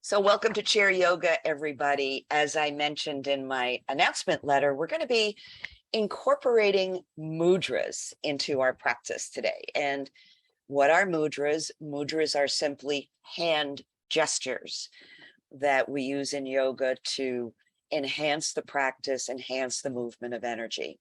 So welcome to Chair Yoga, everybody. As I mentioned in my announcement letter, we're going to be incorporating mudras into our practice today. And what are mudras? Mudras are simply hand gestures that we use in yoga to enhance the practice, enhance the movement of energy.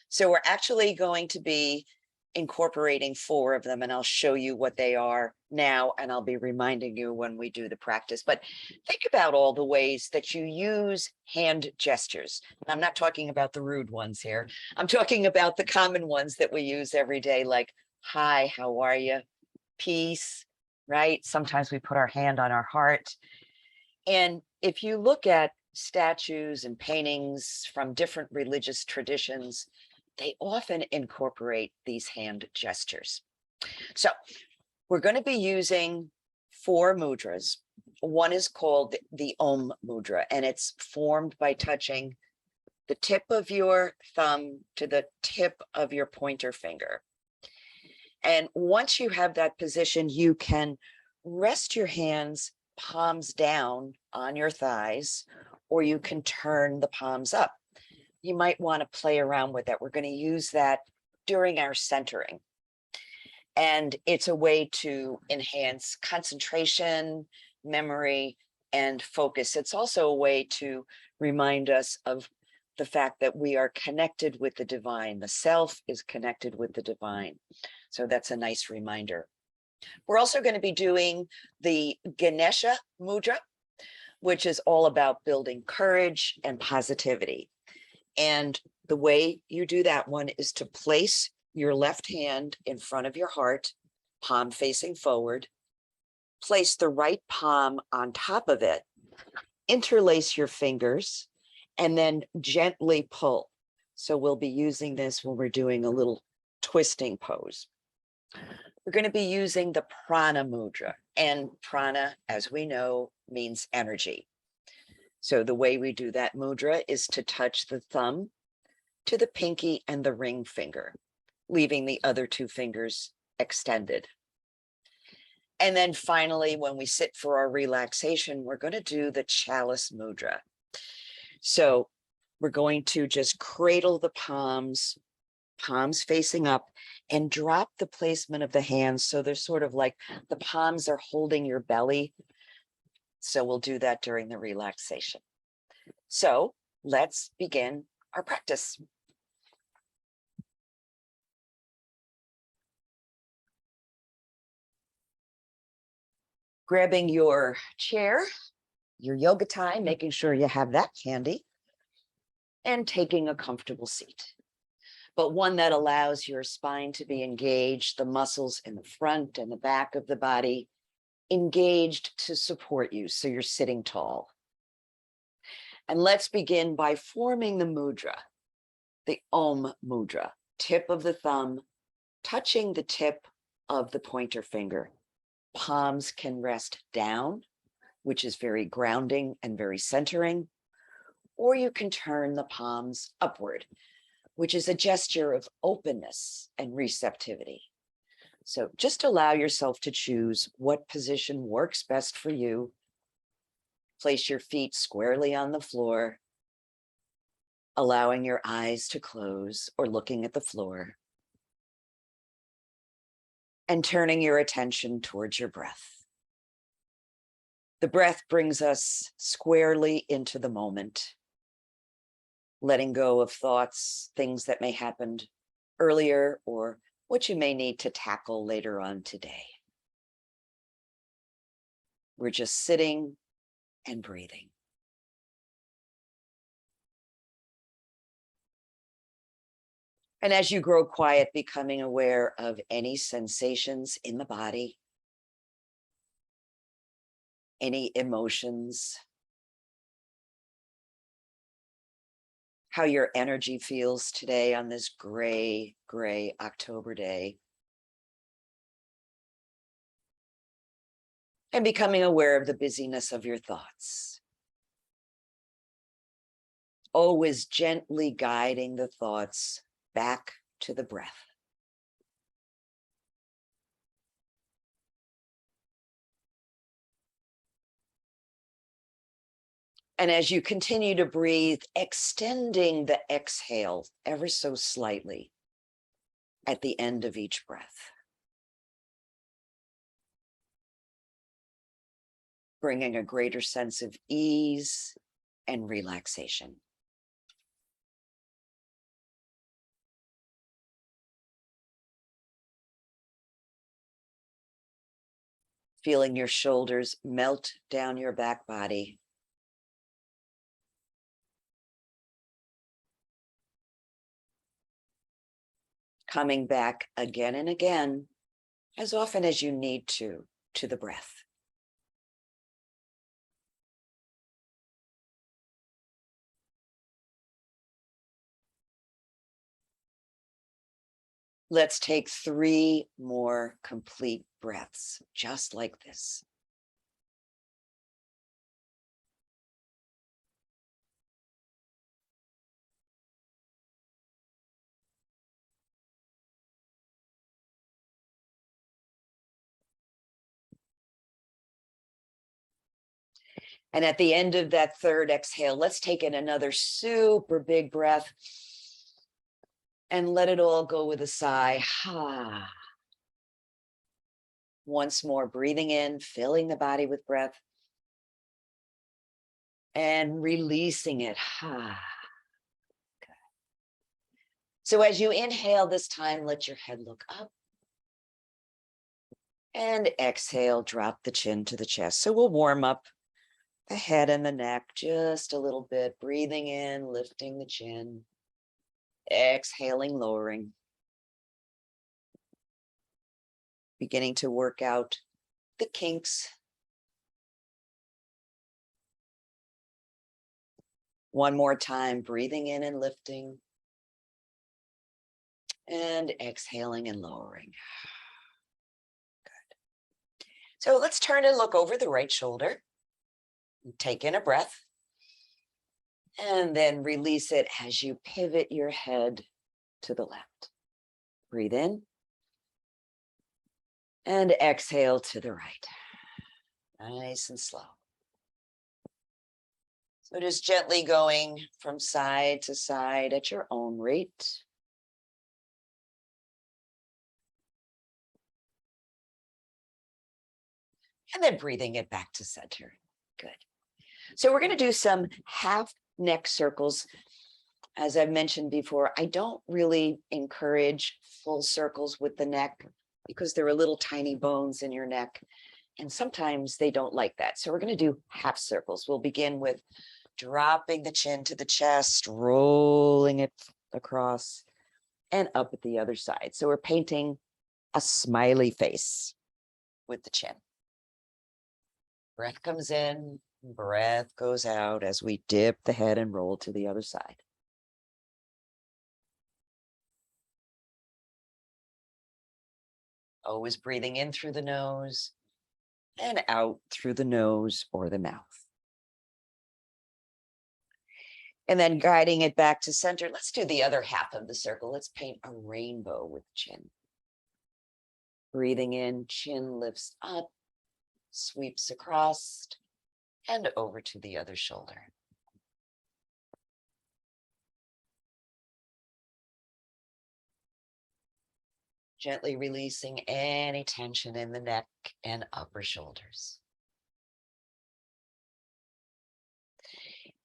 So we're actually going to be incorporating 4 of them, and I'll show you what they are now, and I'll be reminding you when we do the practice. But think about all the ways that you use hand gestures. I'm not talking about the rude ones here. I'm talking about the common ones that we use every day, like, hi, how are you? Peace, right? Sometimes we put our hand on our heart. And if you look at statues and paintings from different religious traditions, they often incorporate these hand gestures. So we're going to be using 4 mudras. One is called the Om mudra, and it's formed by touching the tip of your thumb to the tip of your pointer finger. And once you have that position, you can rest your hands palms down on your thighs, or you can turn the palms up. You might want to play around with that. We're going to use that during our centering. And it's a way to enhance concentration, memory, and focus. It's also a way to remind us of the fact that we are connected with the divine. The self is connected with the divine. So that's a nice reminder. We're also going to be doing the Ganesha mudra, which is all about building courage and positivity. And the way you do that one is to place your left hand in front of your heart, palm facing forward, place the right palm on top of it, interlace your fingers, and then gently pull. So we'll be using this when we're doing a little twisting pose. We're going to be using the prana mudra, and prana, as we know, means energy. So the way we do that mudra is to touch the thumb to the pinky and the ring finger, leaving the other 2 fingers extended. And then finally, when we sit for our relaxation, we're going to do the chalice mudra. So we're going to just cradle the palms facing up, and drop the placement of the hands. So they're sort of like the palms are holding your belly. So we'll do that during the relaxation. So let's begin our practice. Grabbing your chair, your yoga tie, making sure you have that handy, and taking a comfortable seat, but one that allows your spine to be engaged, the muscles in the front and the back of the body engaged to support you, so you're sitting tall. And let's begin by forming the mudra, the Om mudra, tip of the thumb touching the tip of the pointer finger. Palms can rest down, which is very grounding and very centering, or you can turn the palms upward, which is a gesture of openness and receptivity. So just allow yourself to choose what position works best for you. Place your feet squarely on the floor, allowing your eyes to close or looking at the floor, and turning your attention towards your breath. The breath brings us squarely into the moment, letting go of thoughts, things that may happen earlier, or what you may need to tackle later on today. We're just sitting and breathing. And as you grow quiet, becoming aware of any sensations in the body, any emotions, how your energy feels today on this gray October day. And becoming aware of the busyness of your thoughts. Always gently guiding the thoughts back to the breath. And as you continue to breathe, extending the exhale ever so slightly at the end of each breath. Bringing a greater sense of ease and relaxation. Feeling your shoulders melt down your back body. Coming back again and again, as often as you need to the breath. Let's take 3 more complete breaths, just like this. And at the end of that third exhale, let's take in another super big breath and let it all go with a sigh. Once more, breathing in, filling the body with breath and releasing it. So as you inhale this time, let your head look up. And exhale, drop the chin to the chest. So we'll warm up the head and the neck just a little bit, breathing in, lifting the chin, exhaling, lowering. Beginning to work out the kinks. One more time, breathing in and lifting. And exhaling and lowering. Good. So let's turn and look over the right shoulder. Take in a breath. And then release it as you pivot your head to the left. Breathe in. And exhale to the right. Nice and slow. So just gently going from side to side at your own rate. And then breathing it back to center. Good. So we're going to do some half neck circles. As I've mentioned before, I don't really encourage full circles with the neck because there are little tiny bones in your neck. And sometimes they don't like that. So we're going to do half circles. We'll begin with dropping the chin to the chest, rolling it across and up at the other side. So we're painting a smiley face with the chin. Breath comes in, breath goes out as we dip the head and roll to the other side. Always breathing in through the nose and out through the nose or the mouth. And then guiding it back to center. Let's do the other half of the circle. Let's paint a rainbow with chin. Breathing in, chin lifts up, sweeps across and over to the other shoulder. Gently releasing any tension in the neck and upper shoulders.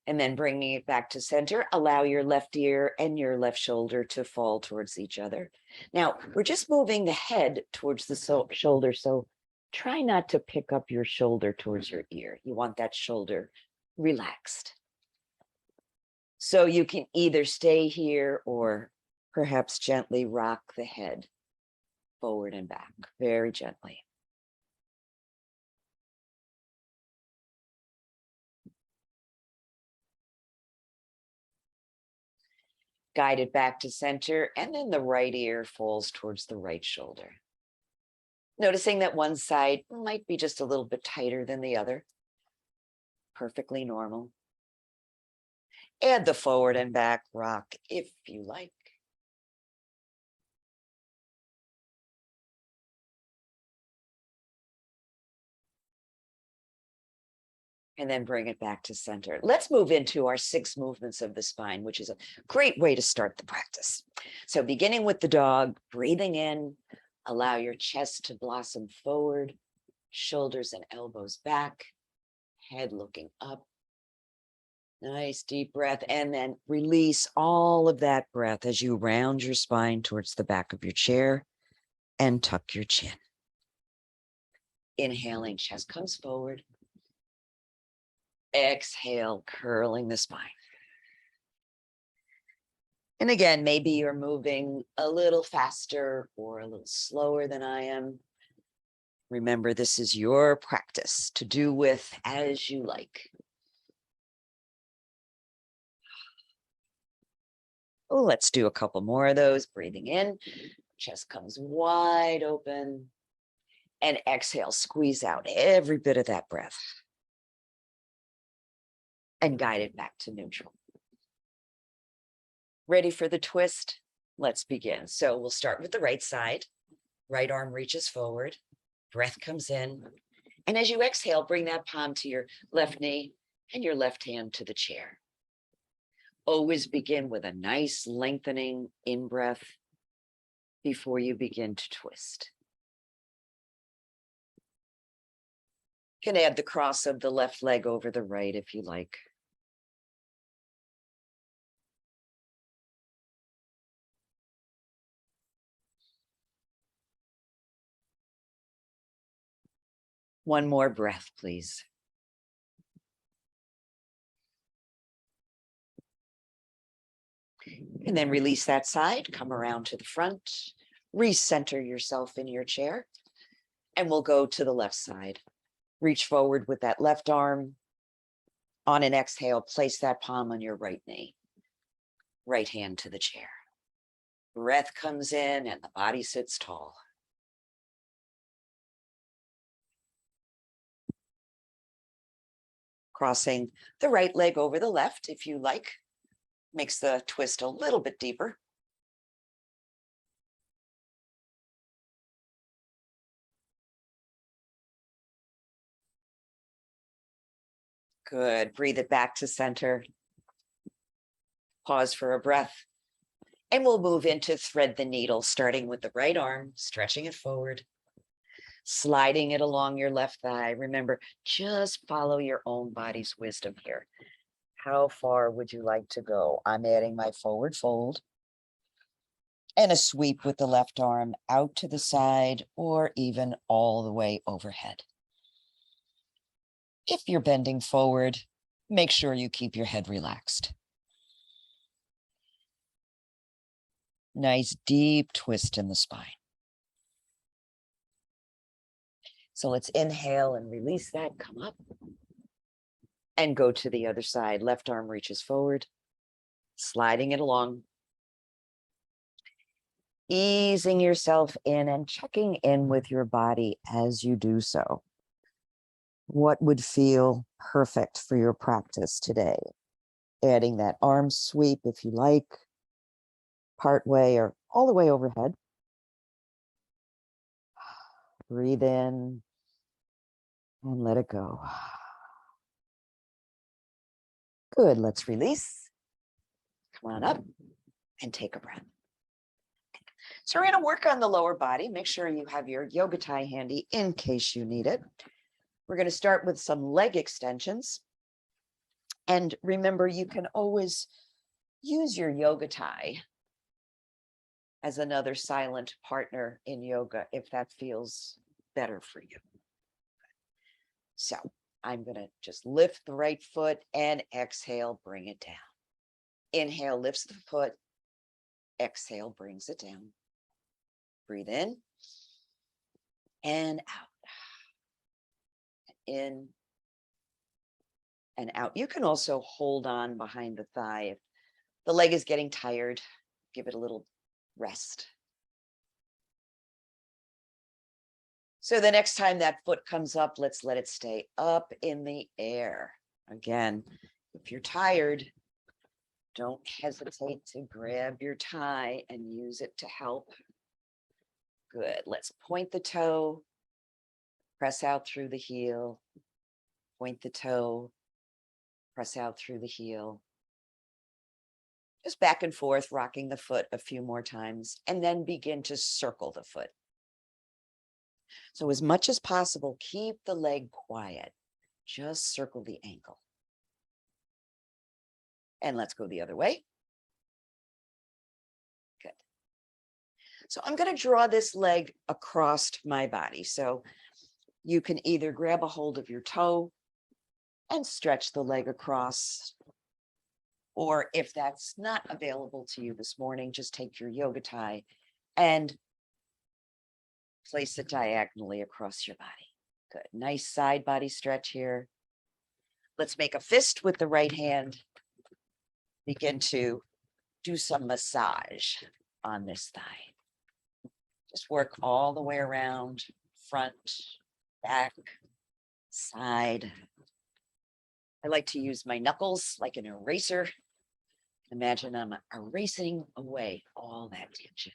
And then bringing it back to center, allow your left ear and your left shoulder to fall towards each other. Now, we're just moving the head towards the shoulder, so try not to pick up your shoulder towards your ear. You want that shoulder relaxed. So you can either stay here or perhaps gently rock the head forward and back, very gently. Guide it back to center, and then the right ear falls towards the right shoulder. Noticing that one side might be just a little bit tighter than the other. Perfectly normal. Add the forward and back rock if you like. And then bring it back to center. Let's move into our 6 movements of the spine, which is a great way to start the practice. So beginning with the dog, breathing in, allow your chest to blossom forward, shoulders and elbows back, head looking up. Nice deep breath, and then release all of that breath as you round your spine towards the back of your chair and tuck your chin. Inhaling, chest comes forward. Exhale, curling the spine. And again, maybe you're moving a little faster or a little slower than I am. Remember, this is your practice to do with as you like. Oh, let's do a couple more of those. Breathing in, chest comes wide open. And exhale, squeeze out every bit of that breath. And guide it back to neutral. Ready for the twist? Let's begin. So we'll start with the right side. Right arm reaches forward. Breath comes in. And as you exhale, bring that palm to your left knee and your left hand to the chair. Always begin with a nice lengthening in-breath before you begin to twist. You can add the cross of the left leg over the right if you like. One more breath, please. And then release that side, come around to the front, recenter yourself in your chair, and we'll go to the left side. Reach forward with that left arm. On an exhale, place that palm on your right knee. Right hand to the chair. Breath comes in and the body sits tall. Crossing the right leg over the left, if you like, makes the twist a little bit deeper. Good. Breathe it back to center. Pause for a breath. And we'll move into thread the needle, starting with the right arm, stretching it forward, sliding it along your left thigh. Remember, just follow your own body's wisdom here. How far would you like to go? I'm adding my forward fold and a sweep with the left arm out to the side or even all the way overhead. If you're bending forward, make sure you keep your head relaxed. Nice deep twist in the spine. So let's inhale and release that, come up and go to the other side. Left arm reaches forward, sliding it along. Easing yourself in and checking in with your body as you do so. What would feel perfect for your practice today? Adding that arm sweep if you like, part way or all the way overhead. Breathe in and let it go. Good, let's release. Come on up and take a breath. So we're going to work on the lower body. Make sure you have your yoga tie handy in case you need it. We're going to start with some leg extensions. And remember, you can always use your yoga tie as another silent partner in yoga if that feels better for you. So I'm going to just lift the right foot and exhale, bring it down. Inhale, lifts the foot. Exhale, brings it down. Breathe in and out. In and out. You can also hold on behind the thigh. If the leg is getting tired, give it a little rest. So the next time that foot comes up, let's let it stay up in the air. Again, if you're tired, don't hesitate to grab your tie and use it to help. Good. Let's point the toe, press out through the heel, Point the toe, press out through the heel. Just back and forth, rocking the foot a few more times, and then begin to circle the foot. So as much as possible, keep the leg quiet. Just circle the ankle. And let's go the other way. Good. So I'm going to draw this leg across my body. So you can either grab a hold of your toe and stretch the leg across, or if that's not available to you this morning, just take your yoga tie and place it diagonally across your body. Good. Nice side body stretch here. Let's make a fist with the right hand. Begin to do some massage on this thigh. Just work all the way around, front, back, side. I like to use my knuckles like an eraser. Imagine I'm erasing away all that tension.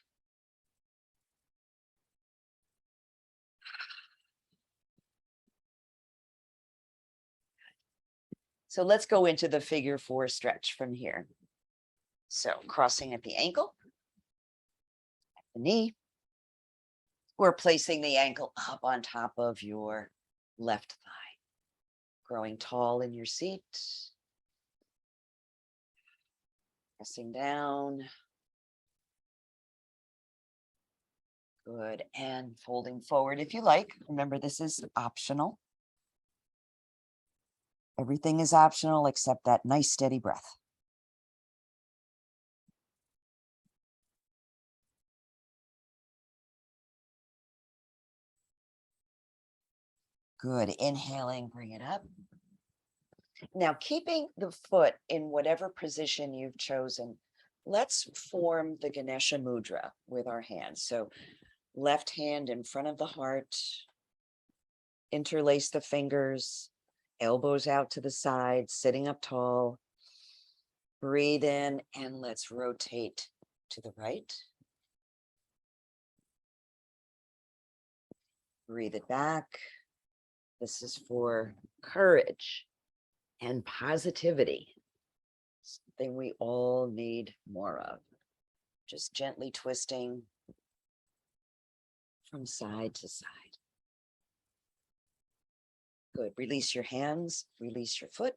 So let's go into the figure 4 stretch from here. So crossing at the ankle, at the knee. We're placing the ankle up on top of your left thigh. Growing tall in your seat. Pressing down. Good. And folding forward if you like. Remember, this is optional. Everything is optional except that nice steady breath. Good. Inhaling, bring it up. Now, keeping the foot in whatever position you've chosen, let's form the Ganesha Mudra with our hands. So left hand in front of the heart, interlace the fingers, elbows out to the side, sitting up tall. Breathe in and let's rotate to the right. Breathe it back. This is for courage and positivity, something we all need more of. Just gently twisting from side to side. Good. Release your hands, release your foot.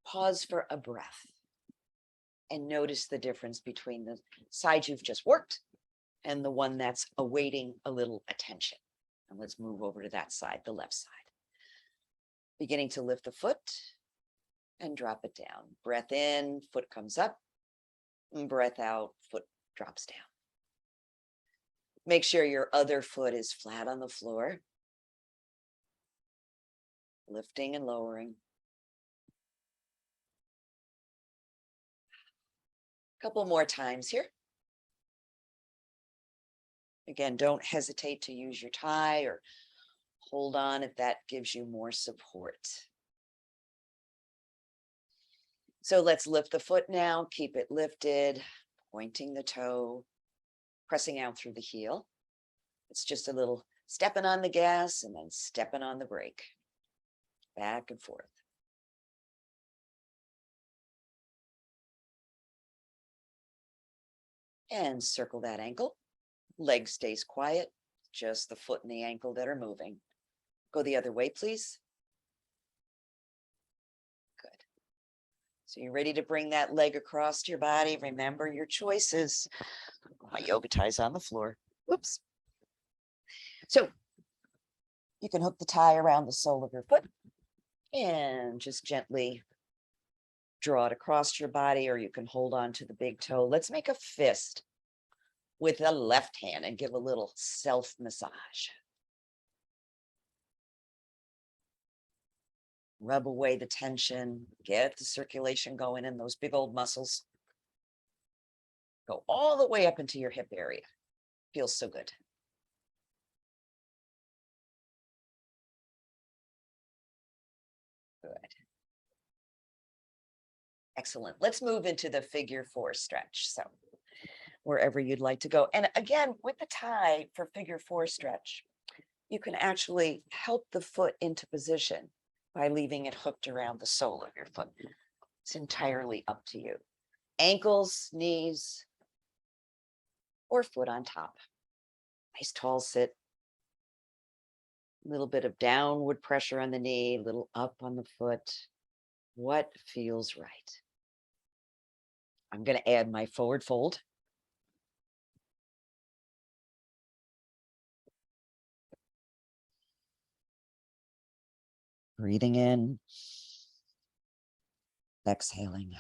Pause for a breath and notice the difference between the side you've just worked and the one that's awaiting a little attention. And let's move over to that side, the left side. Beginning to lift the foot and drop it down. Breath in, foot comes up. And breath out, foot drops down. Make sure your other foot is flat on the floor. Lifting and lowering. A couple more times here. Again, don't hesitate to use your tie or hold on if that gives you more support. So let's lift the foot now. Keep it lifted, pointing the toe, pressing out through the heel. It's just a little stepping on the gas and then stepping on the brake. Back and forth. And circle that ankle. Leg stays quiet. Just the foot and the ankle that are moving. Go the other way, please. Good. So you're ready to bring that leg across your body. Remember your choices. My yoga tie's on the floor. Whoops. So you can hook the tie around the sole of your foot and just gently draw it across your body, or you can hold on to the big toe. Let's make a fist with the left hand and give a little self massage. Rub away the tension, get the circulation going in those big old muscles. Go all the way up into your hip area. Feels so good. Good. Excellent. Let's move into the figure 4 stretch. So wherever you'd like to go. And again, with the tie for figure 4 stretch, you can actually help the foot into position by leaving it hooked around the sole of your foot. It's entirely up to you. Ankles, knees, or foot on top. Nice tall sit. A little bit of downward pressure on the knee, a little up on the foot. What feels right? I'm going to add my forward fold. Breathing in, exhaling.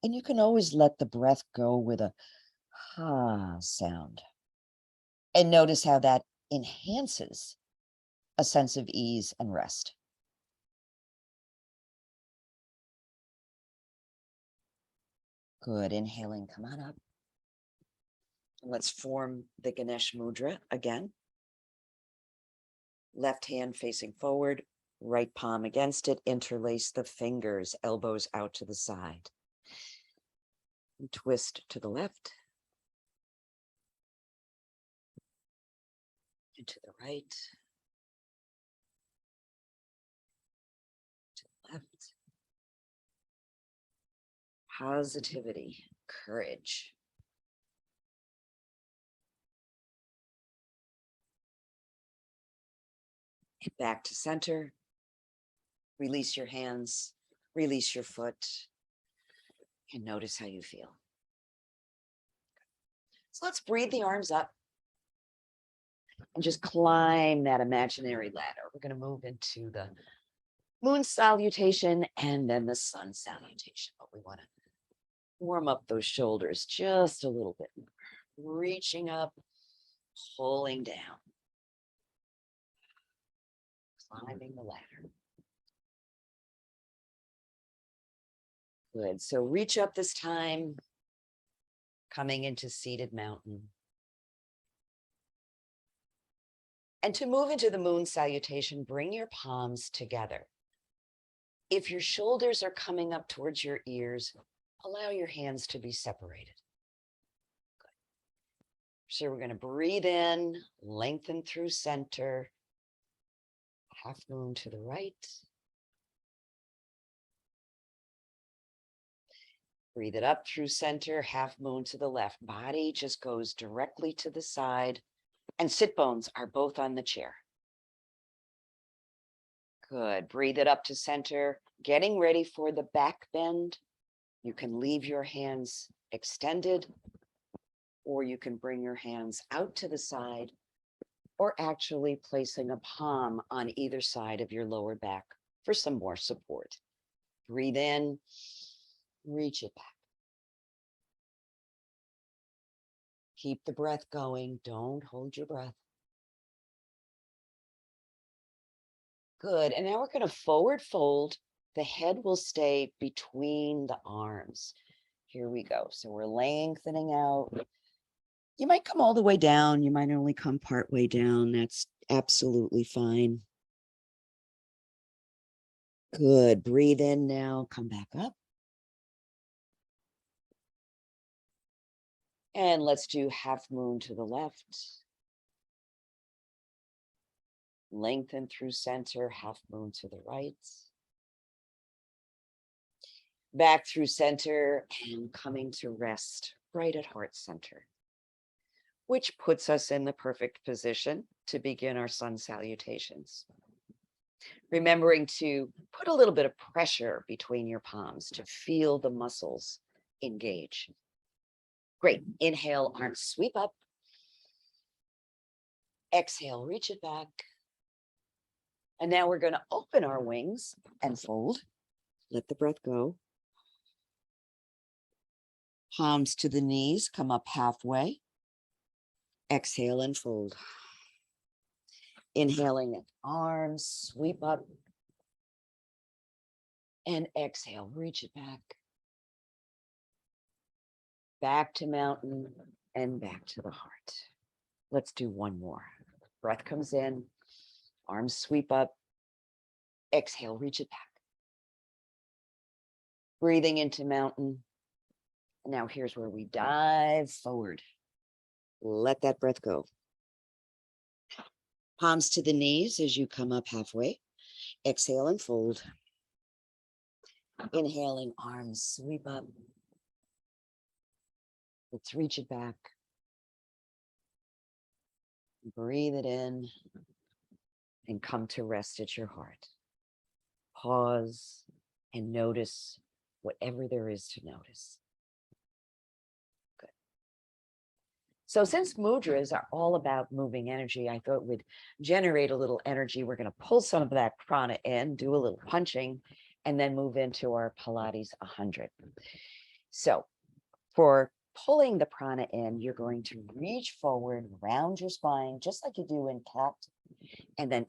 And you can always let the breath go with a ha sound. And notice how that enhances a sense of ease and rest. Good. Inhaling, come on up. Let's form the Ganesh Mudra again. Left hand facing forward, right palm against it. Interlace the fingers, elbows out to the side. And twist to the left. And to the right. To the left. Positivity, courage. And back to center. Release your hands, release your foot, and notice how you feel. So let's breathe the arms up and just climb that imaginary ladder. We're going to move into the moon salutation and then the sun salutation. But we want to warm up those shoulders just a little bit more. Reaching up, pulling down, climbing the ladder. Good. So reach up this time, coming into seated mountain. And to move into the moon salutation, bring your palms together. If your shoulders are coming up towards your ears, allow your hands to be separated. Good. So we're going to breathe in, lengthen through center, half moon to the right. Breathe it up through center, half moon to the left. Body just goes directly to the side, and sit bones are both on the chair. Good. Breathe it up to center, getting ready for the back bend. You can leave your hands extended, or you can bring your hands out to the side, or actually placing a palm on either side of your lower back for some more support. Breathe in, reach it back. Keep the breath going. Don't hold your breath. Good. And now we're going to forward fold. The head will stay between the arms. Here we go. So we're lengthening out. You might come all the way down. You might only come part way down. That's absolutely fine. Good. Breathe in now. Come back up. And let's do half moon to the left. Lengthen through center, half moon to the right. Back through center and coming to rest right at heart center, which puts us in the perfect position to begin our sun salutations. Remembering to put a little bit of pressure between your palms to feel the muscles engage. Great. Inhale, arms sweep up. Exhale, reach it back. And now we're going to open our wings and fold. Let the breath go. Palms to the knees, come up halfway. Exhale and fold. Inhaling, arms sweep up. And exhale, reach it back. Back to mountain and back to the heart. Let's do one more. Breath comes in, arms sweep up. Exhale, reach it back. Breathing into mountain. Now here's where we dive forward. Let that breath go. Palms to the knees as you come up halfway. Exhale and fold. Inhaling, arms sweep up. Let's reach it back. Breathe it in and come to rest at your heart. Pause and notice whatever there is to notice. Good. So since mudras are all about moving energy, I thought we'd generate a little energy. We're going to pull some of that prana in, do a little punching, and then move into our Pilates 100. So for pulling the prana in, you're going to reach forward, round your spine, just like you do in cat, and then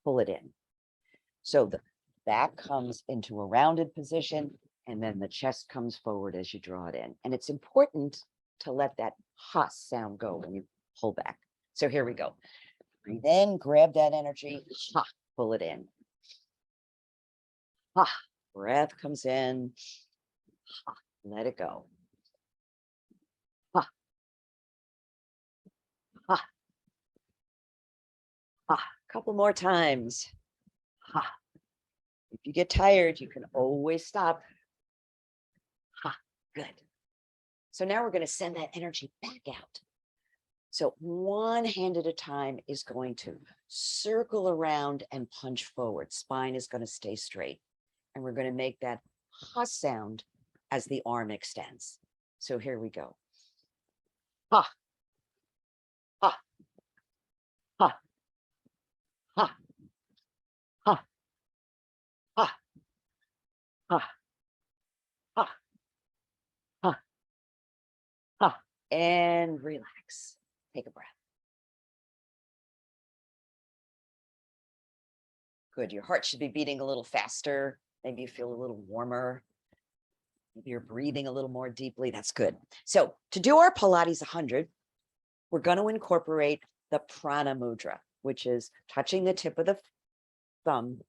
pull it in. So the back comes into a rounded position, and then the chest comes forward as you draw it in. And it's important to let that ha sound go when you pull back. So here we go. Breathe in, grab that energy, pull it in. Breath comes in, let it go. Couple more times. If you get tired, you can always stop. Good. So now we're going to send that energy back out. So one hand at a time is going to circle around and punch forward. Spine is going to stay straight. And we're going to make that ha sound as the arm extends. So here we go. Ha. Ha. Ha. Ha. Ha. Ha. Ha. Ha. Ha. Ha. And relax. Take a breath. Good. Your heart should be beating a little faster. Maybe you feel a little warmer. Maybe you're breathing a little more deeply. That's good. So to do our Pilates 100, we're going to incorporate the prana mudra, which is touching the tip of the thumb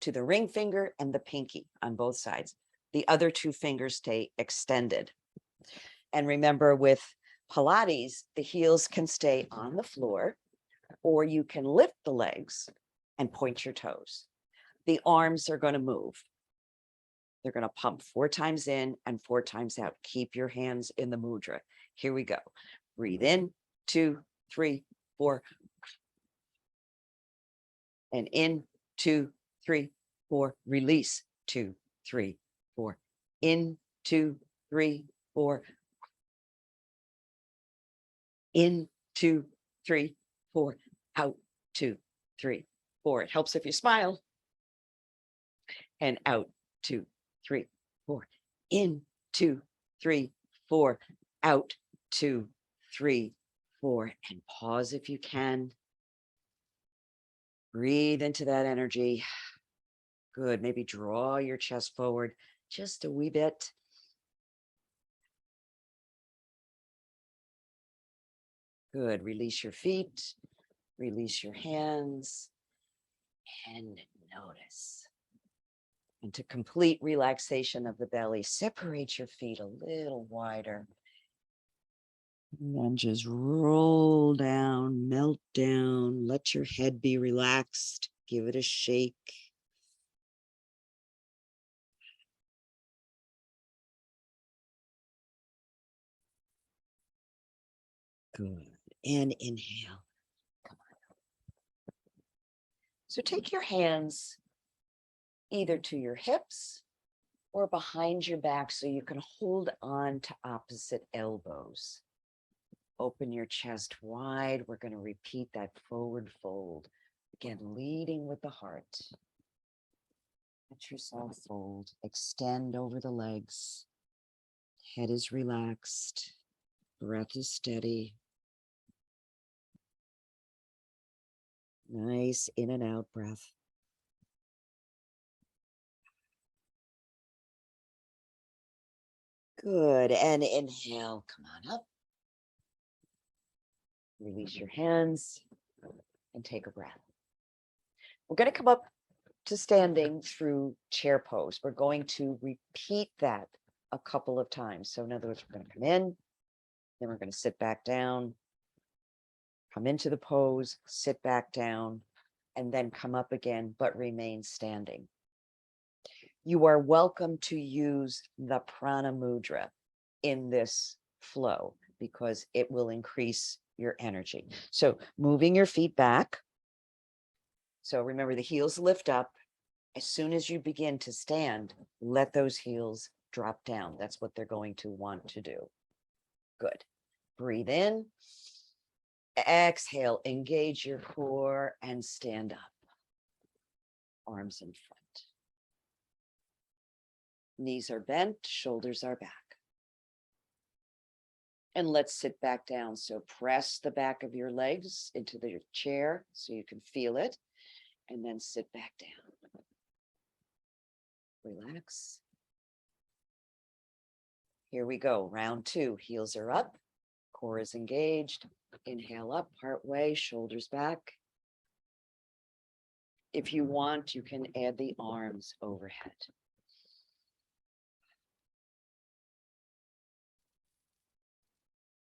to the ring finger and the pinky on both sides. The other two fingers stay extended. And remember, with Pilates, the heels can stay on the floor, or you can lift the legs and point your toes. The arms are going to move. They're going to pump 4 times in and 4 times out. Keep your hands in the mudra. Here we go. Breathe in, 2, 3, 4. And in, 2, 3, 4. Release, 2, 3, 4. In, 2, 3, 4. In, 2, 3, 4. Out, 2, 3, 4. It helps if you smile. And out, 2, 3, 4. In, 2, 3, 4. Out, 2, 3, 4. And pause if you can. Breathe into that energy. Good. Maybe draw your chest forward just a wee bit. Good. Release your feet. Release your hands. And notice. And to complete relaxation of the belly, separate your feet a little wider. And then just roll down, melt down, let your head be relaxed, give it a shake. Good. And inhale. Come on. So take your hands either to your hips or behind your back so you can hold on to opposite elbows. Open your chest wide. We're going to repeat that forward fold. Again, leading with the heart. Let yourself fold. Extend over the legs. Head is relaxed. Breath is steady. Nice in and out breath. Good. And inhale. Come on up. Release your hands and take a breath. We're going to come up to standing through chair pose. We're going to repeat that a couple of times. So in other words, we're going to come in, then we're going to sit back down, come into the pose, sit back down, and then come up again, but remain standing. You are welcome to use the prana mudra in this flow because it will increase your energy. So moving your feet back. So remember, the heels lift up. As soon as you begin to stand, let those heels drop down. That's what they're going to want to do. Good. Breathe in. Exhale, engage your core and stand up. Arms in front. Knees are bent, shoulders are back. And let's sit back down. So press the back of your legs into the chair so you can feel it, and then sit back down. Relax. Here we go. Round 2. Heels are up. Core is engaged. Inhale up, part way, shoulders back. If you want, you can add the arms overhead.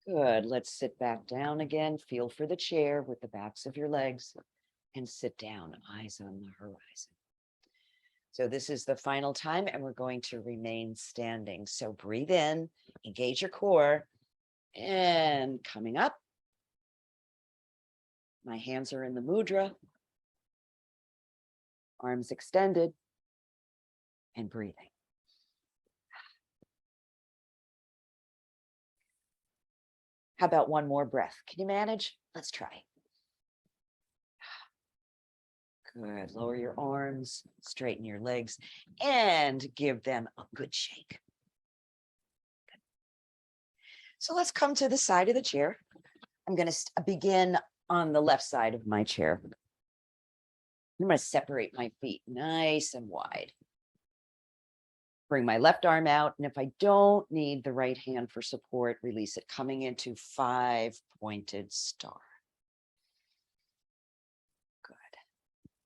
Good. Let's sit back down again. Feel for the chair with the backs of your legs and sit down, eyes on the horizon. So this is the final time, and we're going to remain standing. So breathe in, engage your core, and coming up. My hands are in the mudra, arms extended, and breathing. How about one more breath? Can you manage? Let's try. Good. Lower your arms, straighten your legs, and give them a good shake. Good. So let's come to the side of the chair. I'm going to begin on the left side of my chair. I'm going to separate my feet nice and wide. Bring my left arm out, and if I don't need the right hand for support, release it, coming into 5-pointed star. Good.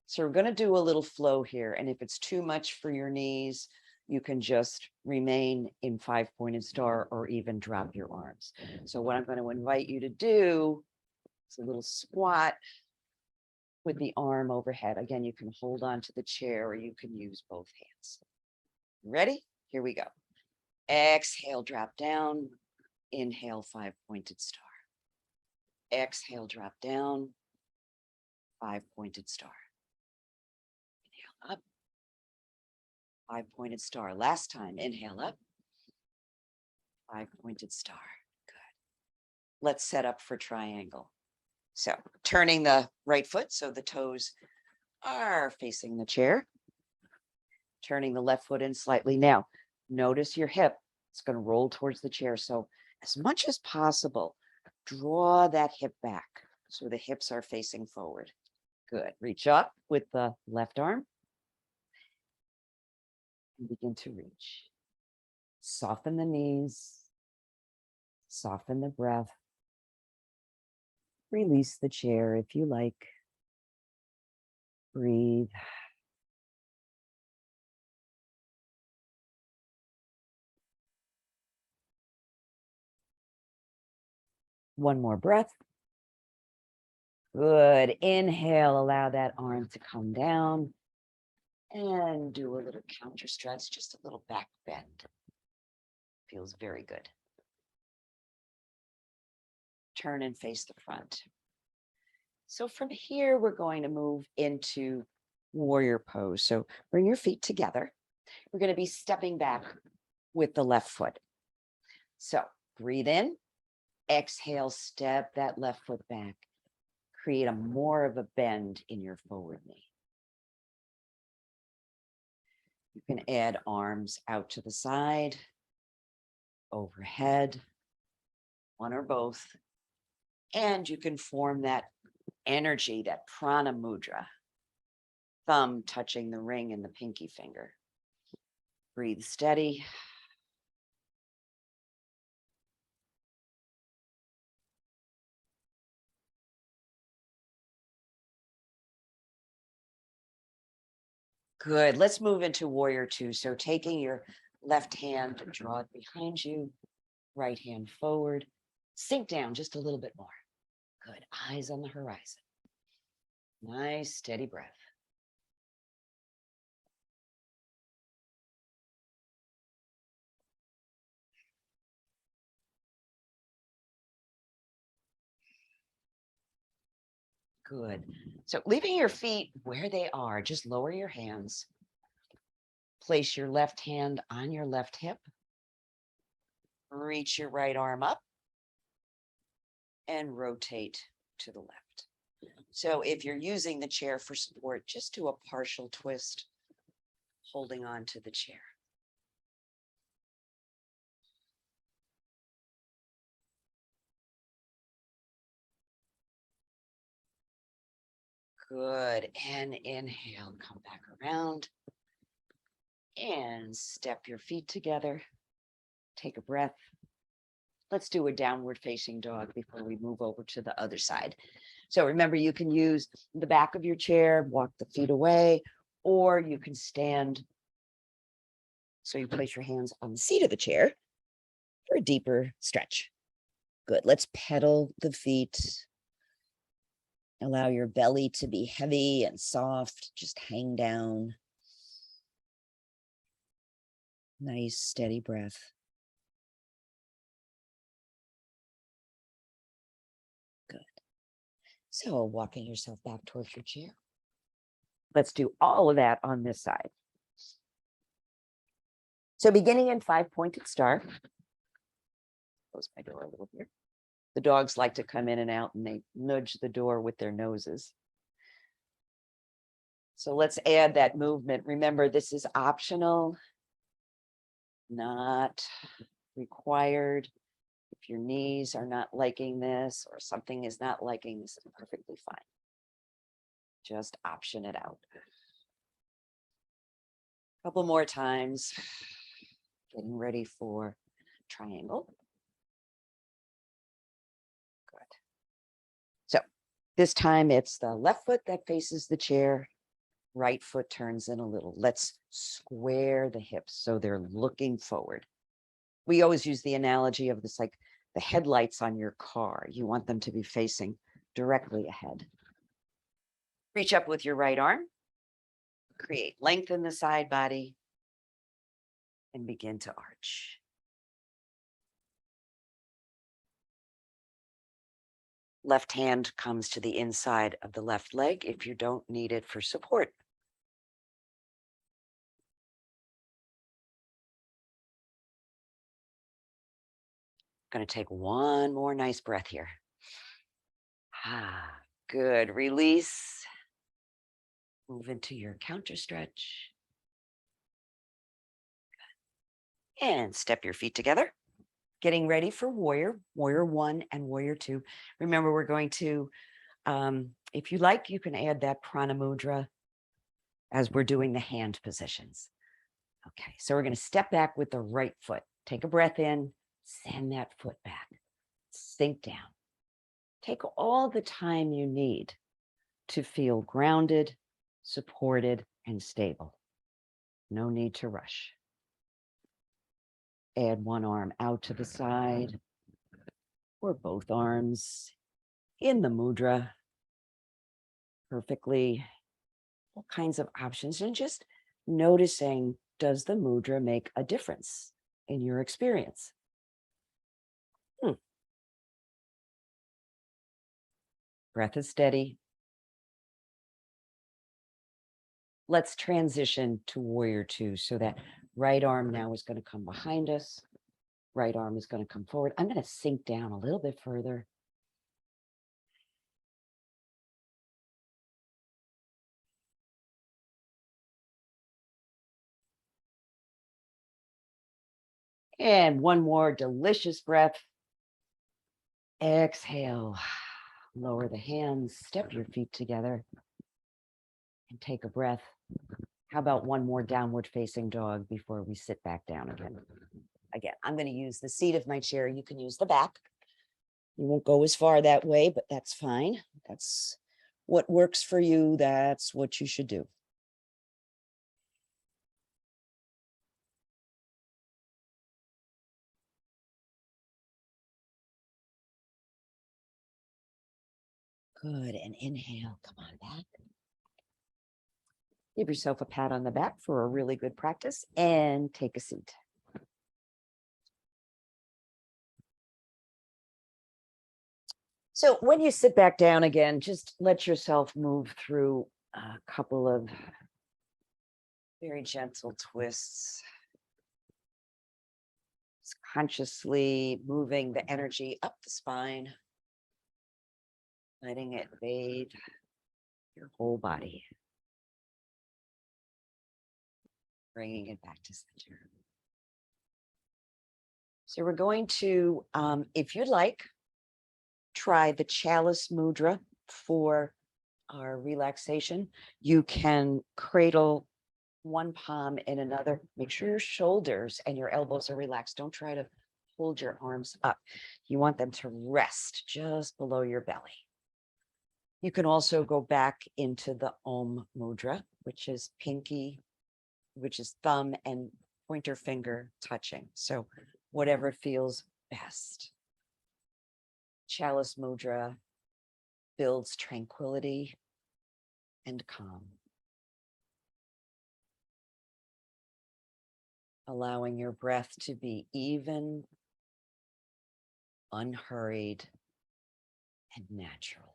So we're going to do a little flow here, and if it's too much for your knees, you can just remain in 5-pointed star or even drop your arms. So what I'm going to invite you to do is a little squat with the arm overhead. Again, you can hold on to the chair or you can use both hands. Ready? Here we go. Exhale, drop down. Inhale, 5-pointed star. Exhale, drop down. 5-pointed star. Inhale up. 5-pointed star. Last time. Inhale up. 5-pointed star. Good. Let's set up for triangle. So turning the right foot so the toes are facing the chair. Turning the left foot in slightly. Now, notice your hip. It's going to roll towards the chair. So as much as possible, draw that hip back so the hips are facing forward. Good. Reach up with the left arm and begin to reach. Soften the knees. Soften the breath. Release the chair if you like. Breathe. One more breath. Good. Inhale, allow that arm to come down and do a little counter stretch, just a little back bend. Feels very good. Turn and face the front. So from here, we're going to move into warrior pose. So bring your feet together. We're going to be stepping back with the left foot. So breathe in. Exhale, step that left foot back. Create a more of a bend in your forward knee. You can add arms out to the side, overhead, one or both. And you can form that energy, that prana mudra, thumb touching the ring and the pinky finger. Breathe steady. Good. Let's move into warrior 2. So taking your left hand, draw it behind you, right hand forward, sink down just a little bit more. Good. Eyes on the horizon. Nice, steady breath. Good. So leaving your feet where they are, just lower your hands. Place your left hand on your left hip. Reach your right arm up and rotate to the left. So if you're using the chair for support, just do a partial twist, holding on to the chair. Good. And inhale, come back around and step your feet together. Take a breath. Let's do a downward facing dog before we move over to the other side. So remember, you can use the back of your chair, walk the feet away, or you can stand. So you place your hands on the seat of the chair for a deeper stretch. Good. Let's pedal the feet. Allow your belly to be heavy and soft. Just hang down. Nice, steady breath. Good. So walking yourself back towards your chair. Let's do all of that on this side. So beginning in 5-pointed star. Close my door a little here. The dogs like to come in and out and they nudge the door with their noses. So let's add that movement. Remember, this is optional, not required. If your knees are not liking this or something is not liking this, is perfectly fine. Just option it out. A couple more times. Getting ready for triangle. Good. So this time it's the left foot that faces the chair. Right foot turns in a little. Let's square the hips so they're looking forward. We always use the analogy of this, like the headlights on your car. You want them to be facing directly ahead. Reach up with your right arm. Create length in the side body. And begin to arch. Left hand comes to the inside of the left leg if you don't need it for support. Going to take one more nice breath here. Good. Release. Move into your counter stretch. Good. And step your feet together. Getting ready for warrior 1 and warrior 2. Remember, we're going to, if you like, you can add that prana mudra as we're doing the hand positions. Okay, so we're going to step back with the right foot. Take a breath in, send that foot back, sink down. Take all the time you need to feel grounded, supported, and stable. No need to rush. Add one arm out to the side or both arms in the mudra. Perfectly. All kinds of options. And just noticing, does the mudra make a difference in your experience? Breath is steady. Let's transition to warrior 2. So that right arm now is going to come behind us. Right arm is going to come forward. I'm going to sink down a little bit further. And one more delicious breath. Exhale. Lower the hands, step your feet together, and take a breath. How about one more downward facing dog before we sit back down again? Again, I'm going to use the seat of my chair. You can use the back. You won't go as far that way, but that's fine. That's what works for you. That's what you should do. Good. And inhale. Come on back. Give yourself a pat on the back for a really good practice and take a seat. So when you sit back down again, just let yourself move through a couple of very gentle twists. Just consciously moving the energy up the spine, letting it bathe your whole body, bringing it back to center. So we're going to, if you'd like, try the chalice mudra for our relaxation. You can cradle one palm in another. Make sure your shoulders and your elbows are relaxed. Don't try to hold your arms up. You want them to rest just below your belly. You can also go back into the Om mudra, which is thumb and pointer finger touching. So whatever feels best. Chalice mudra builds tranquility and calm, allowing your breath to be even, unhurried, and natural.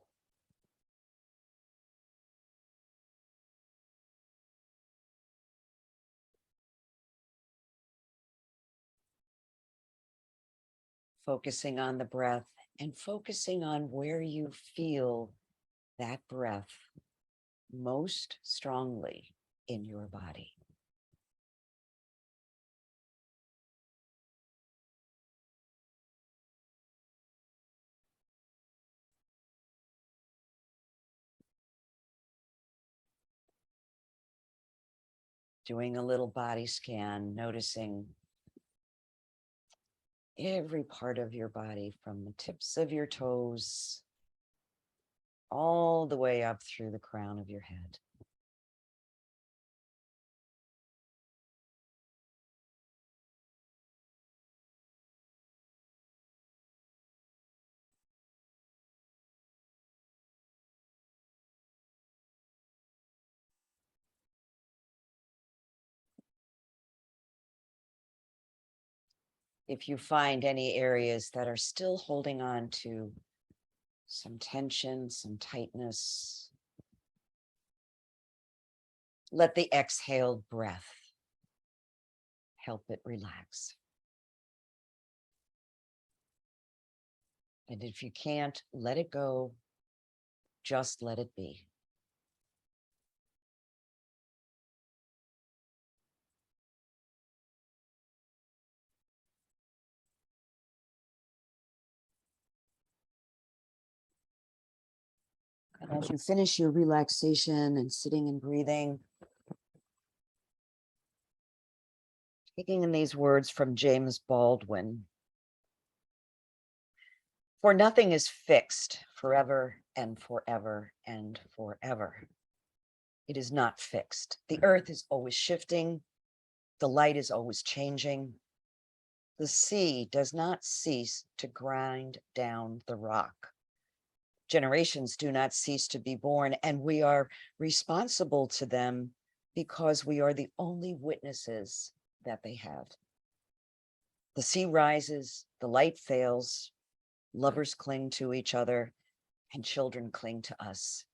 Focusing on the breath and focusing on where you feel that breath most strongly in your body. Doing a little body scan, noticing every part of your body from the tips of your toes all the way up through the crown of your head. If you find any areas that are still holding on to some tension, some tightness, let the exhaled breath help it relax. And if you can't, let it go. Just let it be. And as you finish your relaxation and sitting and breathing, taking in these words from James Baldwin, for nothing is fixed forever and forever and forever. It is not fixed. The earth is always shifting. The light is always changing. The sea does not cease to grind down the rock. Generations do not cease to be born, and we are responsible to them because we are the only witnesses that they have. The sea rises, the light fails, lovers cling to each other, and children cling to us.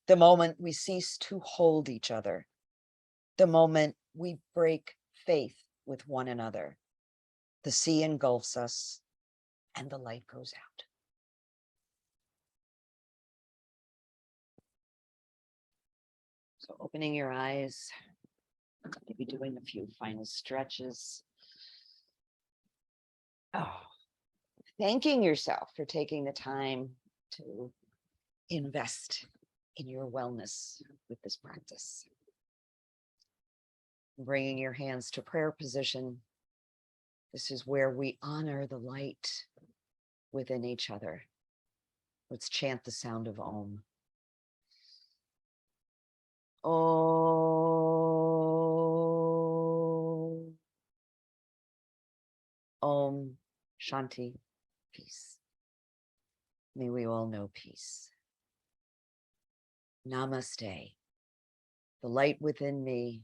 The moment we cease to hold each other, the moment we break faith with one another, the sea engulfs us and the light goes out. So opening your eyes, maybe doing a few final stretches. Oh, thanking yourself for taking the time to invest in your wellness with this practice. Bringing your hands to prayer position. This is where we honor the light within each other. Let's chant the sound of Om. Om. Om. Shanti. Peace. May we all know peace. Namaste. The light within me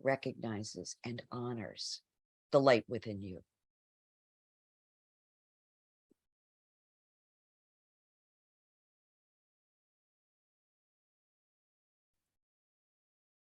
recognizes and honors the light within you.